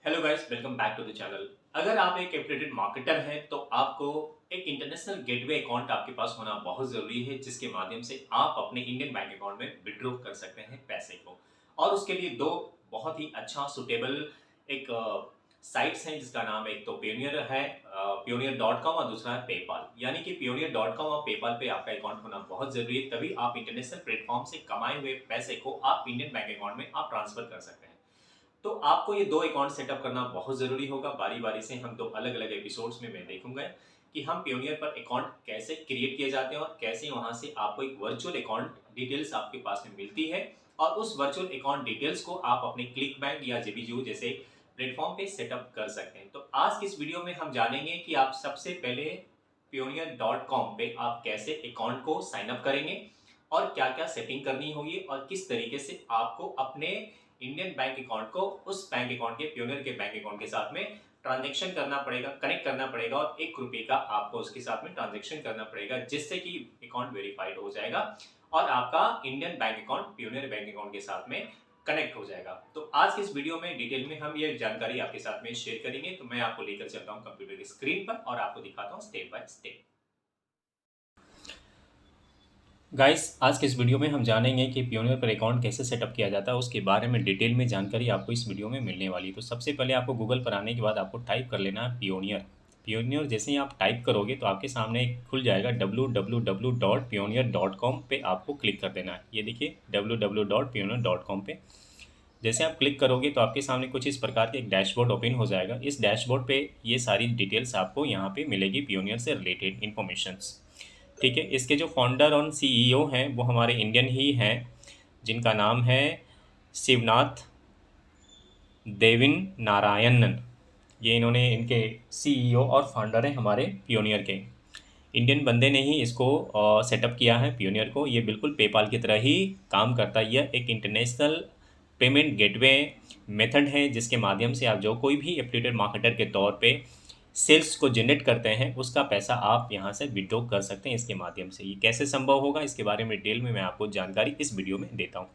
Hello guys, welcome back to the channel. अगर आप एक एफिलिएटेड मार्केटर हैं तो आपको एक इंटरनेशनल गेटवे अकाउंट आपके पास होना बहुत ज़रूरी है, जिसके माध्यम से आप अपने इंडियन बैंक अकाउंट में विड्रॉ कर सकते हैं पैसे को। और उसके लिए दो बहुत ही अच्छा सुटेबल एक साइट्स हैं, जिसका नाम एक तो पियोनियर है, pioneer.com, और दूसरा है पेपाल। यानी कि pioneer.com और पेपाल पे आपका अकाउंट होना बहुत ज़रूरी है, तभी आप इंटरनेशनल प्लेटफॉर्म से कमाए हुए पैसे को आप इंडियन बैंक अकाउंट में आप ट्रांसफर कर सकते हैं। तो आपको ये 2 अकाउंट सेटअप करना बहुत ज़रूरी होगा। बारी-बारी से हम 2 अलग-अलग एपिसोड्स में मैं देखूँगा कि हम पियोनियर पर अकाउंट कैसे क्रिएट किए जाते हैं और कैसे वहाँ से आपको एक वर्चुअल अकाउंट डिटेल्स आपके पास में मिलती है, और उस वर्चुअल अकाउंट डिटेल्स को आप अपने क्लिक बैंक या जेबीजू जैसे प्लेटफॉर्म पे सेटअप कर सकते हैं। तो आज की इस वीडियो में हम जानेंगे कि आप सबसे पहले pioneer.com पे आप कैसे अकाउंट को साइन अप करेंगे और क्या-क्या सेटिंग करनी होगी, और किस तरीके से आपको अपने इंडियन बैंक अकाउंट को उस बैंक अकाउंट के पियोनियर के बैंक अकाउंट के साथ में ट्रांजैक्शन करना पड़ेगा, कनेक्ट करना पड़ेगा, और ₹1 का आपको उसके साथ में ट्रांजैक्शन करना पड़ेगा, जिससे कि अकाउंट वेरीफाइड हो जाएगा और आपका Indian bank account pioneer bank account के साथ में कनेक्ट हो जाएगा। तो आज की इस वीडियो में डिटेल में हम ये जानकारी आपके साथ में शेयर करेंगे। तो मैं आपको लेकर चलता हूँ कंप्यूटर की स्क्रीन पर और आपको दिखाता हूँ स्टेप बाय स्टेप। गाइस, आज के इस वीडियो में हम जानेंगे कि पियोनियर पर अकाउंट कैसे सेटअप किया जाता है। उसके बारे में डिटेल में जानकारी आपको इस वीडियो में मिलने वाली है। तो सबसे पहले आपको गूगल पर आने के बाद आपको टाइप कर लेना है पियोनियर। पियोनियर जैसे ही आप टाइप करोगे तो आपके सामने एक खुल जाएगा www.pioneer.com पे आपको क्लिक कर देना है। ये देखिए www.pioneer.com पे जैसे आप क्लिक करोगे तो आपके सामने कुछ इस प्रकार के एक डैशबोर्ड ओपन हो जाएगा। इस डैशबोर्ड पे ये सारी डिटेल्स आपको यहाँ पे मिलेगी पियोनियर से रिलेटेड इन्फॉर्मेशंस। ठीक है, इसके जो फाउंडर और सीईओ हैं वो हमारे इंडियन ही हैं, जिनका नाम है शिवनाथ देविन नारायणन। ये इन्होंने इनके सीईओ और फाउंडर हैं हमारे पियोनियर के। इंडियन बंदे ने ही इसको सेटअप किया है पियोनियर को। ये बिल्कुल पेपाल की तरह ही काम करता है। यह एक इंटरनेशनल पेमेंट गेटवे मेथड है, जिसके माध्यम से आप जो कोई भी एफिलिएटेड मार्केटर के तौर पे सेल्स को जनरेट करते हैं, उसका पैसा आप यहाँ से विड्रॉ कर सकते हैं इसके माध्यम से। ये कैसे संभव होगा, इसके बारे में डिटेल में मैं आपको जानकारी इस वीडियो में देता हूँ।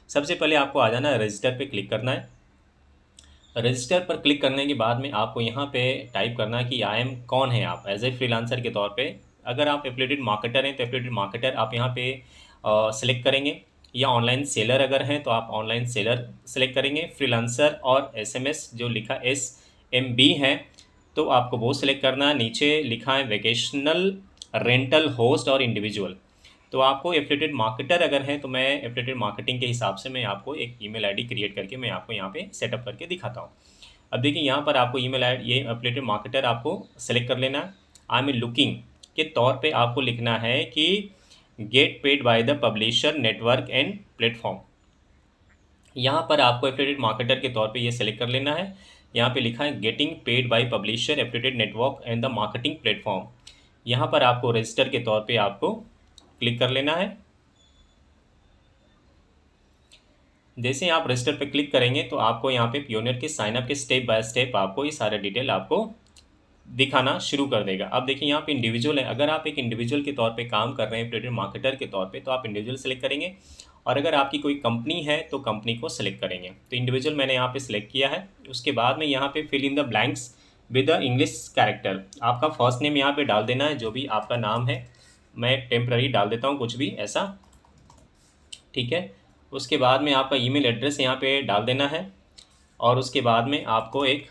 सबसे पहले आपको आ जाना है, रजिस्टर पे क्लिक करना है। रजिस्टर पर क्लिक करने के बाद में आपको यहाँ पे टाइप करना है कि आई एम कौन है आप एज ए फ्रीलांसर के तौर पे। अगर आप एफिलिएटेड मार्केटर हैं तो एफिलिएटेड मार्केटर आप यहाँ पे सेलेक्ट करेंगे, या ऑनलाइन सेलर अगर हैं तो आप ऑनलाइन सेलर सेलेक्ट करेंगे। फ्रीलांसर और एसएमएस जो लिखा SMB है तो आपको वो सिलेक्ट करना है। नीचे लिखा है वेकेशनल, रेंटल, होस्ट और इंडिविजुअल। तो आपको एफिलिएटेड मार्केटर अगर हैं तो मैं एफिलिएटेड मार्केटिंग के हिसाब से मैं आपको एक ईमेल आईडी क्रिएट करके मैं आपको यहाँ पे सेटअप करके दिखाता हूँ। अब देखिए यहाँ पर आपको ईमेल आईडी, ये एफिलिएटेड मार्केटर आपको सेलेक्ट कर लेना है। आई एम लुकिंग के तौर पे आपको लिखना है कि get paid by the publisher network and platform. यहाँ पर आपको एफिलिएटेड मार्केटर के तौर पे ये सेलेक्ट कर लेना है। यहाँ पे लिखा है getting paid by publisher affiliated network and the marketing platform. यहाँ पर आपको रजिस्टर के तौर पे आपको क्लिक कर लेना है। जैसे आप रजिस्टर पे क्लिक करेंगे तो आपको यहाँ पे पियोनियर के साइनअप के स्टेप बाय स्टेप आपको ये सारा डिटेल आपको दिखाना शुरू कर देगा। अब देखिए यहाँ पे इंडिविजुअल है। अगर आप एक इंडिविजुअल के तौर पे काम कर रहे हैं एफिलिएटेड मार्केटर के तौर पे तो आप इंडिविजुअल सेलेक्ट करेंगे, और अगर आपकी कोई कंपनी है तो कंपनी को सिलेक्ट करेंगे। तो इंडिविजुअल मैंने यहाँ पे सिलेक्ट किया है। उसके बाद में यहाँ पे fill in the blanks with the English character. आपका फर्स्ट नेम यहाँ पे डाल देना है, जो भी आपका नाम है। मैं टेम्पररी डाल देता हूँ कुछ भी ऐसा, ठीक है। उसके बाद में आपका ईमेल एड्रेस यहाँ पे डाल देना है, और उसके बाद में आपको एक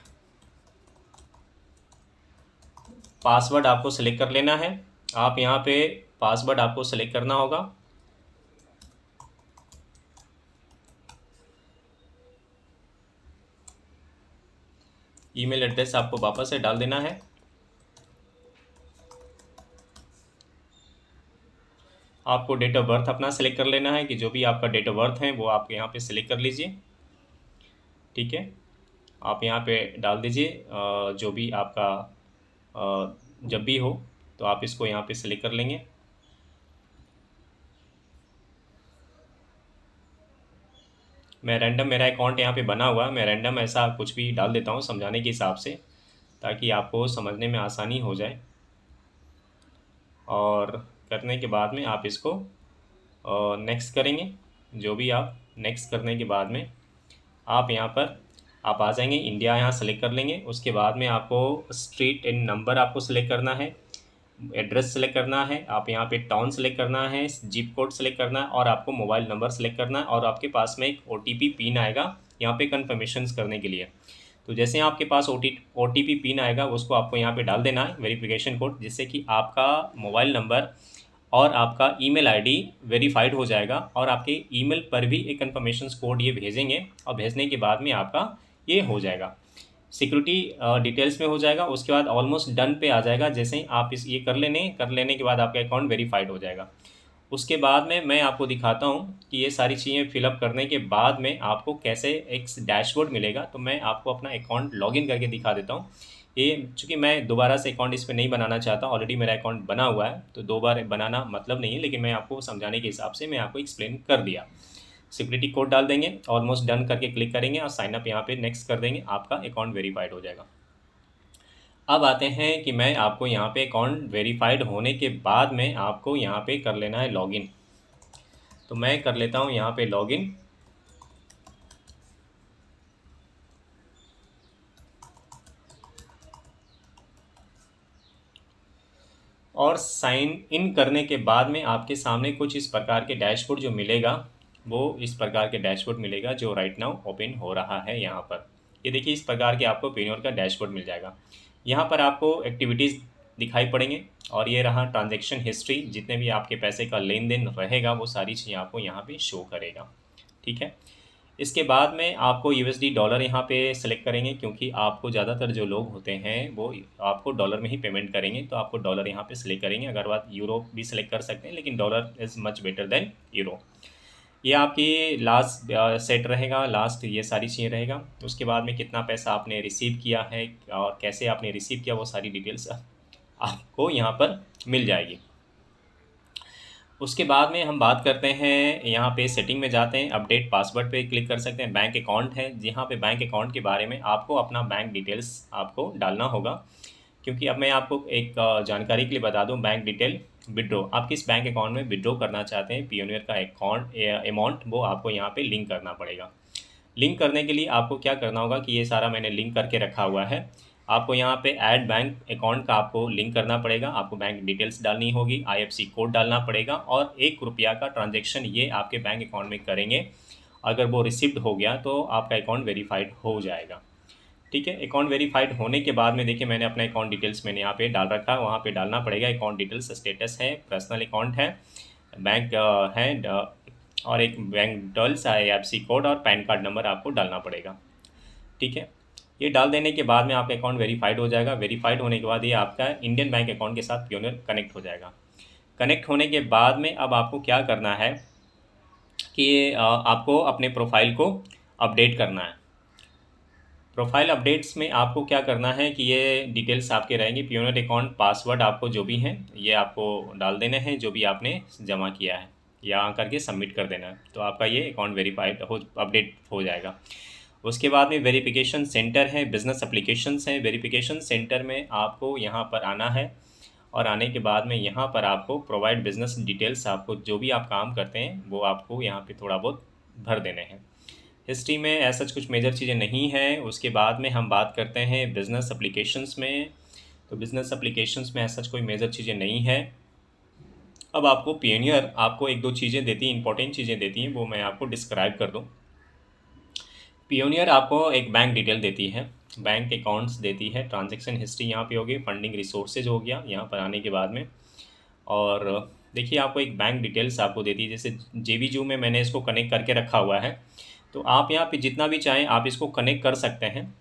पासवर्ड आपको सेलेक्ट कर लेना है। आप यहाँ पे पासवर्ड आपको सेलेक्ट करना होगा। ईमेल एड्रेस आपको वापस से डाल देना है। आपको डेट ऑफ बर्थ अपना सेलेक्ट कर लेना है, कि जो भी आपका डेट ऑफ बर्थ है वो आप यहाँ पे सेलेक्ट कर लीजिए, ठीक है। आप यहाँ पे डाल दीजिए जो भी आपका जब भी हो तो आप इसको यहाँ पे सेलेक्ट कर लेंगे। मैं रैंडम, मेरा अकाउंट यहाँ पे बना हुआ है, मैं रैंडम ऐसा कुछ भी डाल देता हूँ समझाने के हिसाब से, ताकि आपको समझने में आसानी हो जाए। और करने के बाद में आप इसको नेक्स्ट करेंगे। जो भी आप नेक्स्ट करने के बाद में आप यहाँ पर आप आ जाएंगे, इंडिया यहाँ सेलेक्ट कर लेंगे। उसके बाद में आपको स्ट्रीट एंड नंबर आपको सेलेक्ट करना है, एड्रेस सेलेक्ट करना है, आप यहाँ पे टाउन सेलेक्ट करना है, जिप कोड सेलेक्ट करना है और आपको मोबाइल नंबर सेलेक्ट करना है और आपके पास में एक OTP पिन आएगा यहाँ पे कन्फर्मेशन करने के लिए। तो जैसे ही आपके पास OTP पिन आएगा उसको आपको यहाँ पे डाल देना है, वेरिफिकेशन कोड, जिससे कि आपका मोबाइल नंबर और आपका ईमेल आईडी वेरीफाइड हो जाएगा और आपके ईमेल पर भी एक कन्फर्मेशन कोड ये भेजेंगे और भेजने के बाद में आपका ये हो जाएगा, सिक्योरिटी डिटेल्स में हो जाएगा। उसके बाद ऑलमोस्ट डन पे आ जाएगा। जैसे ही आप इस ये कर लेने के बाद आपका अकाउंट वेरीफाइड हो जाएगा। उसके बाद में मैं आपको दिखाता हूँ कि ये सारी चीज़ें फिलअप करने के बाद में आपको कैसे एक डैशबोर्ड मिलेगा। तो मैं आपको अपना अकाउंट लॉगिन करके दिखा देता हूँ। ये चूँकि मैं दोबारा से अकाउंट इस पर नहीं बनाना चाहता, ऑलरेडी मेरा अकाउंट बना हुआ है, तो दो बार बनाना मतलब नहीं है, लेकिन मैं आपको समझाने के हिसाब से मैं आपको एक्सप्लेन कर दिया। सिक्योरिटी कोड डाल देंगे, ऑलमोस्ट डन करके क्लिक करेंगे और साइन अप यहाँ पे नेक्स्ट कर देंगे, आपका अकाउंट वेरीफाइड हो जाएगा। अब आते हैं कि मैं आपको यहाँ पे अकाउंट वेरीफाइड होने के बाद में आपको यहाँ पे कर लेना है लॉगिन। तो मैं कर लेता हूँ यहाँ पे लॉगिन। और साइन इन करने के बाद में आपके सामने कुछ इस प्रकार के डैशबोर्ड जो मिलेगा, वो इस प्रकार के डैशबोर्ड मिलेगा जो राइट नाउ ओपन हो रहा है यहाँ पर। ये देखिए, इस प्रकार के आपको पेन्योर का डैशबोर्ड मिल जाएगा। यहाँ पर आपको एक्टिविटीज़ दिखाई पड़ेंगे और ये रहा ट्रांजैक्शन हिस्ट्री, जितने भी आपके पैसे का लेन देन रहेगा वो सारी चीज़ें आपको यहाँ पे शो करेगा। ठीक है। इसके बाद में आपको USD डॉलर यहाँ पे सेलेक्ट करेंगे, क्योंकि आपको ज़्यादातर जो लोग होते हैं वो आपको डॉलर में ही पेमेंट करेंगे, तो आपको डॉलर यहाँ पे सेलेक्ट करेंगे। अगर बात यूरो भी सेलेक्ट कर सकते हैं, लेकिन dollar is much better than euro. ये आपकी लास्ट सेट रहेगा, लास्ट ये सारी चीज़ें रहेगा। उसके बाद में कितना पैसा आपने रिसीव किया है और कैसे आपने रिसीव किया, वो सारी डिटेल्स आपको यहाँ पर मिल जाएगी। उसके बाद में हम बात करते हैं, यहाँ पे सेटिंग में जाते हैं, अपडेट पासवर्ड पे क्लिक कर सकते हैं। बैंक अकाउंट है, यहाँ पे बैंक अकाउंट के बारे में आपको अपना बैंक डिटेल्स आपको डालना होगा, क्योंकि अब मैं आपको एक जानकारी के लिए बता दूं, बैंक डिटेल विड्रॉ, आप किस बैंक अकाउंट में विड्रॉ करना चाहते हैं पियोनियर का अकाउंट अमाउंट, वो आपको यहाँ पे लिंक करना पड़ेगा। लिंक करने के लिए आपको क्या करना होगा कि ये सारा मैंने लिंक करके रखा हुआ है। आपको यहाँ पे ऐड बैंक अकाउंट का आपको लिंक करना पड़ेगा, आपको बैंक डिटेल्स डालनी होगी, IFSC कोड डालना पड़ेगा और ₹1 का ट्रांजैक्शन ये आपके बैंक अकाउंट में करेंगे। अगर वो रिसिप्ट हो गया तो आपका अकाउंट वेरीफाइड हो जाएगा। ठीक है। अकाउंट वेरीफाइड होने के बाद में देखिए, मैंने अपना अकाउंट डिटेल्स मैंने यहाँ पे डाल रखा है, वहाँ पे डालना पड़ेगा। अकाउंट डिटेल्स स्टेटस है, पर्सनल अकाउंट है, बैंक है और एक बैंक डिटेल्स, IFSC कोड और पैन कार्ड नंबर आपको डालना पड़ेगा। ठीक है। ये डाल देने के बाद में आपका अकाउंट वेरीफाइड हो जाएगा। वेरीफाइड होने के बाद ये आपका इंडियन बैंक अकाउंट के साथ पियोनियर कनेक्ट हो जाएगा। कनेक्ट होने के बाद में अब आपको क्या करना है कि आपको अपने प्रोफाइल को अपडेट करना है। प्रोफाइल अपडेट्स में आपको क्या करना है कि ये डिटेल्स आपके रहेंगे, पियोनियर अकाउंट पासवर्ड आपको जो भी हैं ये आपको डाल देने हैं, जो भी आपने जमा किया है, यहाँ करके सबमिट कर देना है, तो आपका ये अकाउंट वेरीफाइड अपडेट हो जाएगा। उसके बाद में वेरिफिकेशन सेंटर है, बिज़नेस एप्लीकेशंस हैं। वेरिफिकेशन सेंटर में आपको यहाँ पर आना है और आने के बाद में यहाँ पर आपको प्रोवाइड बिज़नेस डिटेल्स, आपको जो भी आप काम करते हैं वो आपको यहाँ पे थोड़ा बहुत भर देने हैं। हिस्ट्री में ऐसा कुछ मेजर चीज़ें नहीं हैं। उसके बाद में हम बात करते हैं बिज़नेस एप्लीकेशंस में। तो बिज़नेस एप्लीकेशंस में ऐसा कोई मेजर चीज़ें नहीं है। अब आपको पियोनियर आपको एक दो चीज़ें देती हैं, इंपॉर्टेंट चीज़ें देती हैं, वो मैं आपको डिस्क्राइब कर दूँ। पियोनियर आपको एक बैंक डिटेल देती है, बैंक अकाउंट्स देती है, ट्रांजैक्शन हिस्ट्री यहाँ पे होगी, फंडिंग रिसोर्सेज हो गया यहाँ पर आने के बाद में। और देखिए, आपको एक बैंक डिटेल्स आपको देती है, जैसे JVZoo में मैंने इसको कनेक्ट करके रखा हुआ है, तो आप यहाँ पे जितना भी चाहें आप इसको कनेक्ट कर सकते हैं।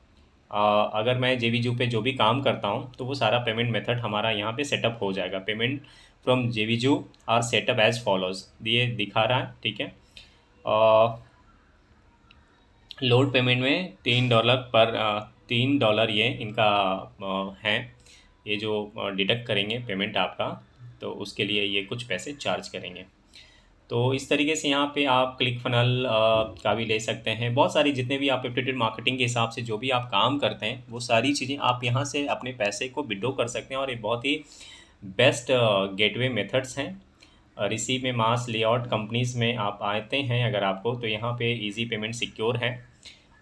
अगर मैं JVZoo पे जो भी काम करता हूँ तो वो सारा पेमेंट मेथड हमारा यहाँ पे सेटअप हो जाएगा। Payment from JVZoo are setup as follows, ये दिखा रहा है। ठीक है। लोड पेमेंट में $3 ये इनका है, ये जो डिडक्ट करेंगे पेमेंट आपका, तो उसके लिए ये कुछ पैसे चार्ज करेंगे। तो इस तरीके से यहाँ पे आप क्लिक फनल का भी ले सकते हैं। बहुत सारी जितने भी आप एप्टीट्यूड मार्केटिंग के हिसाब से जो भी आप काम करते हैं वो सारी चीज़ें आप यहाँ से अपने पैसे को विड्रॉ कर सकते हैं, और ये बहुत ही बेस्ट गेटवे मेथड्स हैं। रिसीव में मास लेआउट कंपनीज़ में आप आते हैं अगर आपको, तो यहाँ पे इजी पेमेंट सिक्योर है।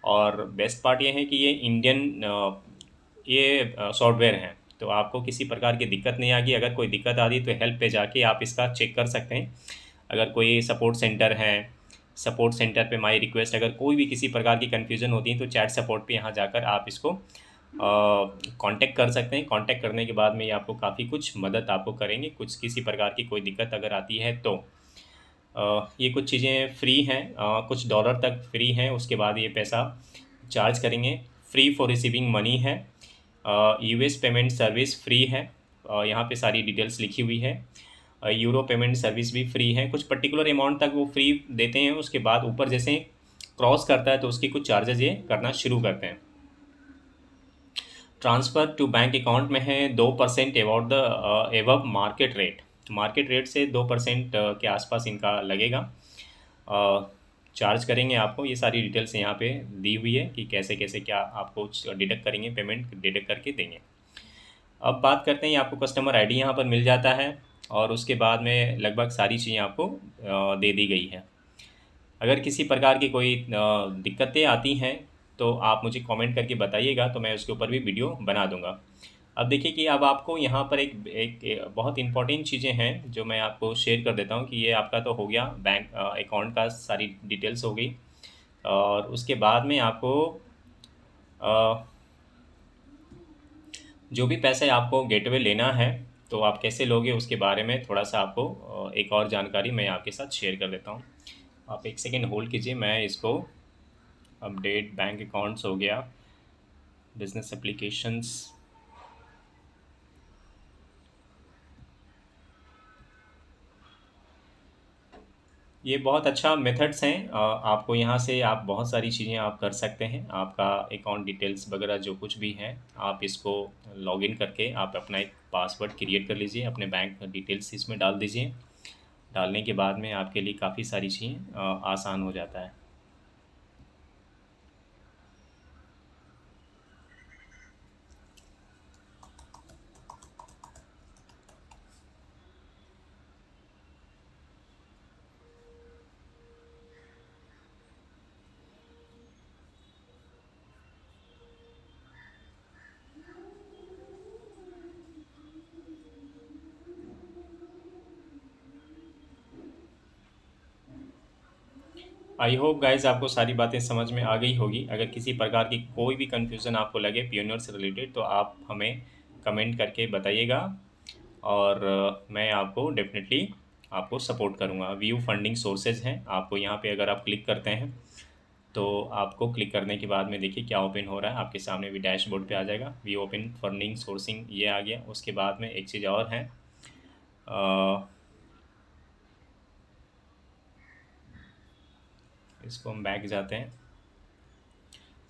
और बेस्ट पार्ट ये है कि ये इंडियन ये सॉफ्टवेयर हैं, तो आपको किसी प्रकार की दिक्कत नहीं आएगी। अगर कोई दिक्कत आती तो हेल्प पे जाके आप इसका चेक कर सकते हैं। अगर कोई सपोर्ट सेंटर है, सपोर्ट सेंटर पे माई रिक्वेस्ट, अगर कोई भी किसी प्रकार की कन्फ्यूज़न होती है तो चैट सपोर्ट पे यहाँ जाकर आप इसको कांटेक्ट कर सकते हैं। कांटेक्ट करने के बाद में ये आपको काफ़ी कुछ मदद आपको करेंगे। कुछ किसी प्रकार की कोई दिक्कत अगर आती है तो ये कुछ चीज़ें फ्री हैं, कुछ डॉलर तक फ्री हैं, उसके बाद ये पैसा चार्ज करेंगे। फ्री फॉर रिसीविंग मनी है, यूएस पेमेंट सर्विस फ्री है, यहाँ पे सारी डिटेल्स लिखी हुई है। यूरो पेमेंट सर्विस भी फ्री है, कुछ पर्टिकुलर अमाउंट तक वो फ्री देते हैं, उसके बाद ऊपर जैसे क्रॉस करता है तो उसकी कुछ चार्जेस ये करना शुरू करते हैं। ट्रांसफ़र टू बैंक अकाउंट में है 2% about the above market rate. Market rate से 2% के आसपास इनका लगेगा, चार्ज करेंगे आपको। ये सारी डिटेल्स यहाँ पे दी हुई है कि कैसे कैसे क्या आपको डिडक्ट करेंगे, पेमेंट डिडक्ट करके देंगे। अब बात करते हैं, आपको कस्टमर आईडी यहाँ पर मिल जाता है और उसके बाद में लगभग सारी चीज़ें आपको दे दी गई है। अगर किसी प्रकार की कोई दिक्कतें आती हैं तो आप मुझे कमेंट करके बताइएगा, तो मैं उसके ऊपर भी वीडियो बना दूंगा। अब देखिए कि अब आपको यहाँ पर एक बहुत इंपॉर्टेंट चीज़ें हैं जो मैं आपको शेयर कर देता हूँ कि ये आपका तो हो गया बैंक अकाउंट का सारी डिटेल्स हो गई, और उसके बाद में आपको जो भी पैसे आपको गेटवे लेना है तो आप कैसे लोगे उसके बारे में थोड़ा सा आपको एक और जानकारी मैं आपके साथ शेयर कर देता हूँ। आप एक सेकेंड होल्ड कीजिए, मैं इसको अपडेट बैंक अकाउंट्स हो गया, बिजनेस एप्लीकेशंस, ये बहुत अच्छा मेथड्स हैं। आपको यहाँ से आप बहुत सारी चीज़ें आप कर सकते हैं। आपका अकाउंट डिटेल्स वगैरह जो कुछ भी है आप इसको लॉगिन करके आप अपना एक पासवर्ड क्रिएट कर लीजिए, अपने बैंक डिटेल्स इसमें डाल दीजिए। डालने के बाद में आपके लिए काफ़ी सारी चीज़ें आसान हो जाता है। आई होप गाइज आपको सारी बातें समझ में आ गई होगी। अगर किसी प्रकार की कोई भी कन्फ्यूज़न आपको लगे पियोनियर से रिलेटेड तो आप हमें कमेंट करके बताइएगा, और मैं आपको डेफिनेटली आपको सपोर्ट करूँगा। व्यू फंडिंग सोर्सेज हैं, आपको यहाँ पे अगर आप क्लिक करते हैं तो आपको क्लिक करने के बाद में देखिए क्या ओपन हो रहा है, आपके सामने भी डैशबोर्ड पे आ जाएगा। व्यू ओपन फंडिंग सोर्सिंग ये आ गया। उसके बाद में एक चीज़ और है, इसको हम बैक जाते हैं।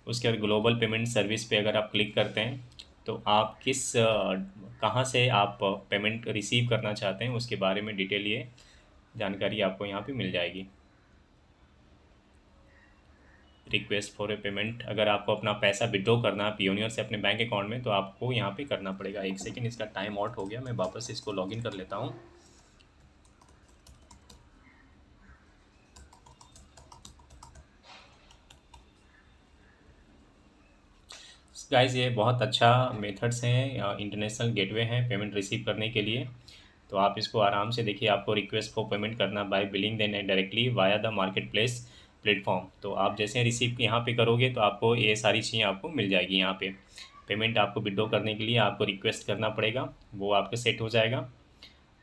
उसके बाद ग्लोबल पेमेंट सर्विस पे अगर आप क्लिक करते हैं तो आप किस कहाँ से आप पेमेंट रिसीव करना चाहते हैं उसके बारे में डिटेल ये जानकारी आपको यहाँ पे मिल जाएगी। रिक्वेस्ट फॉर ए पेमेंट, अगर आपको अपना पैसा विड्रॉ करना है पियोनियर से अपने बैंक अकाउंट में तो आपको यहाँ पे करना पड़ेगा। एक सेकेंड, इसका टाइम आउट हो गया, मैं वापस इसको लॉगिन कर लेता हूँ। गाइस ये बहुत अच्छा मेथड्स हैं, इंटरनेशनल गेटवे हैं पेमेंट रिसीव करने के लिए। तो आप इसको आराम से देखिए। आपको रिक्वेस्ट फॉर पेमेंट करना by billing then directly via the market place platform. तो आप जैसे रिसीव यहाँ पे करोगे तो आपको ये सारी चीज़ें आपको मिल जाएगी। यहाँ पे पेमेंट आपको विड्रॉ करने के लिए आपको रिक्वेस्ट करना पड़ेगा, वो आपका सेट हो जाएगा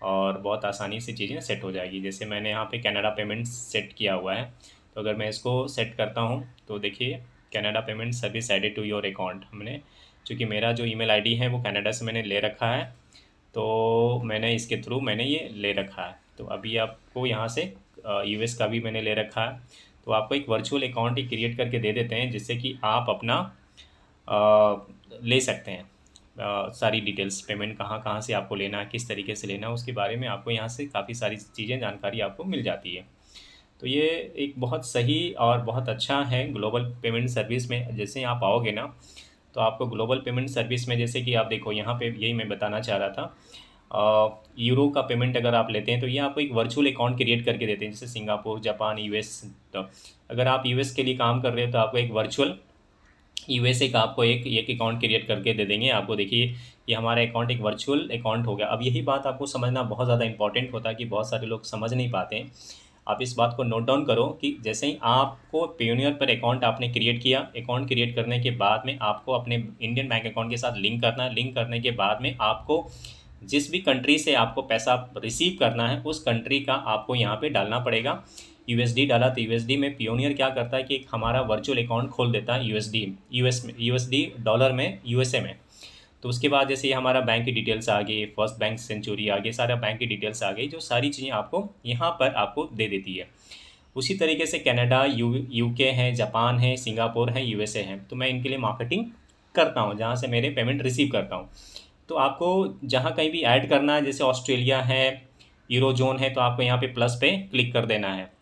और बहुत आसानी से चीज़ें सेट हो जाएगी। जैसे मैंने यहाँ पे कनाडा पेमेंट सेट किया हुआ है, तो अगर मैं इसको सेट करता हूँ तो देखिए Canada payment service added to your account. हमने चूँकि मेरा जो ईमेल आईडी है वो कनाडा से मैंने ले रखा है, तो मैंने इसके थ्रू मैंने ये ले रखा है। तो अभी आपको यहाँ से यूएस का भी मैंने ले रखा है। तो आपको एक वर्चुअल अकाउंट ही क्रिएट करके दे देते हैं जिससे कि आप अपना ले सकते हैं सारी डिटेल्स, पेमेंट कहाँ कहाँ से आपको लेना है, किस तरीके से लेना है, उसके बारे में आपको यहाँ से काफ़ी सारी चीज़ें जानकारी आपको मिल जाती है। तो ये एक बहुत सही और बहुत अच्छा है ग्लोबल पेमेंट सर्विस में। जैसे आप आओगे ना तो आपको ग्लोबल पेमेंट सर्विस में जैसे कि आप देखो यहाँ पे यही मैं बताना चाह रहा था, यूरो का पेमेंट अगर आप लेते हैं तो ये आपको एक वर्चुअल अकाउंट क्रिएट करके देते हैं, जैसे सिंगापुर, जापान, यूएस। तो अगर आप यूएस के लिए काम कर रहे हो तो आपको एक वर्चुअल यूएसए का आपको एक अकाउंट क्रिएट करके दे देंगे आपको। देखिए ये हमारा अकाउंट एक वर्चुअल अकाउंट हो गया। अब यही बात आपको समझना बहुत ज़्यादा इंपॉर्टेंट होता है कि बहुत सारे लोग समझ नहीं पाते हैं। आप इस बात को नोट डाउन करो कि जैसे ही आपको पेयोनियर पर अकाउंट आपने क्रिएट किया, अकाउंट क्रिएट करने के बाद में आपको अपने इंडियन बैंक अकाउंट के साथ लिंक करना है। लिंक करने के बाद में आपको जिस भी कंट्री से आपको पैसा रिसीव करना है उस कंट्री का आपको यहाँ पे डालना पड़ेगा। यूएसडी डाला तो यूएसडी में पियोनियर क्या करता है कि एक हमारा वर्चुअल अकाउंट खोल देता है यूएसडी डॉलर में, यूएसए में। तो उसके बाद जैसे ये हमारा बैंक की डिटेल्स आ गई, फर्स्ट बैंक सेंचुरी आ गई, सारा बैंक की डिटेल्स आ गई, जो सारी चीज़ें आपको यहाँ पर आपको दे देती है। उसी तरीके से कनाडा, यूके है, जापान है, सिंगापुर है, यूएसए है, तो मैं इनके लिए मार्केटिंग करता हूँ जहाँ से मेरे पेमेंट रिसीव करता हूँ। तो आपको जहाँ कहीं भी ऐड करना है, जैसे ऑस्ट्रेलिया है, यूरोजोन है, तो आपको यहाँ पे प्लस पे क्लिक कर देना है।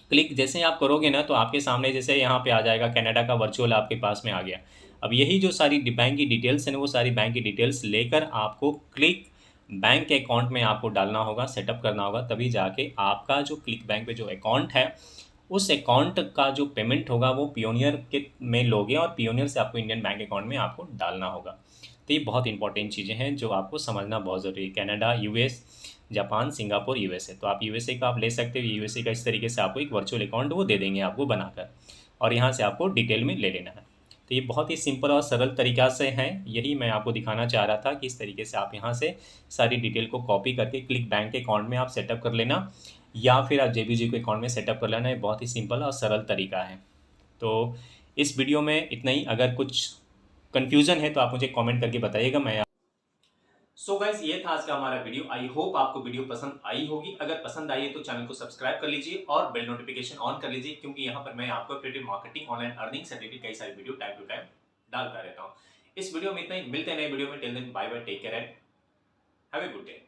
क्लिक जैसे ही आप करोगे ना तो आपके सामने जैसे यहाँ पे आ जाएगा कनाडा का वर्चुअल आपके पास में आ गया। अब यही जो सारी बैंक की डिटेल्स हैं वो सारी बैंक की डिटेल्स लेकर आपको क्लिक बैंक अकाउंट में आपको डालना होगा, सेटअप करना होगा, तभी जाके आपका जो क्लिक बैंक पे जो अकाउंट है उस अकाउंट का जो पेमेंट होगा वो पियोनियर के में लोगे और पियोनियर से आपको इंडियन बैंक अकाउंट में आपको डालना होगा। तो ये बहुत इंपॉर्टेंट चीज़ें हैं जो आपको समझना बहुत ज़रूरी है। Canada, US, Japan, Singapore, USA, तो आप यूएसए का आप ले सकते हो। यूएसए का इस तरीके से आपको एक वर्चुअल अकाउंट वो दे देंगे आपको बनाकर, और यहाँ से आपको डिटेल में ले लेना है। तो ये बहुत ही सिंपल और सरल तरीक़ा से है, यही मैं आपको दिखाना चाह रहा था कि इस तरीके से आप यहाँ से सारी डिटेल को कॉपी करके क्लिक बैंक के अकाउंट में आप सेटअप कर लेना, या फिर आप जेबीजी के अकाउंट में सेटअप कर लेना। ये बहुत ही सिंपल और सरल तरीका है। तो इस वीडियो में इतना ही। अगर कुछ कन्फ्यूज़न है तो आप मुझे कमेंट करके बताइएगा। मैं सो गाइस ये था आज का हमारा वीडियो। आई होप आपको वीडियो पसंद आई होगी। अगर पसंद आई है तो चैनल को सब्सक्राइब कर लीजिए और बेल नोटिफिकेशन ऑन कर लीजिए, क्योंकि यहाँ पर मैं आपको क्रिएटिव मार्केटिंग, ऑनलाइन अर्निंग से रिलेटेड कई सारी वीडियो टाइम टू टाइम डालता रहता हूँ। इस वीडियो में इतना ही, मिलते हैं नए वीडियो में। Till then bye bye, take care and have a good day.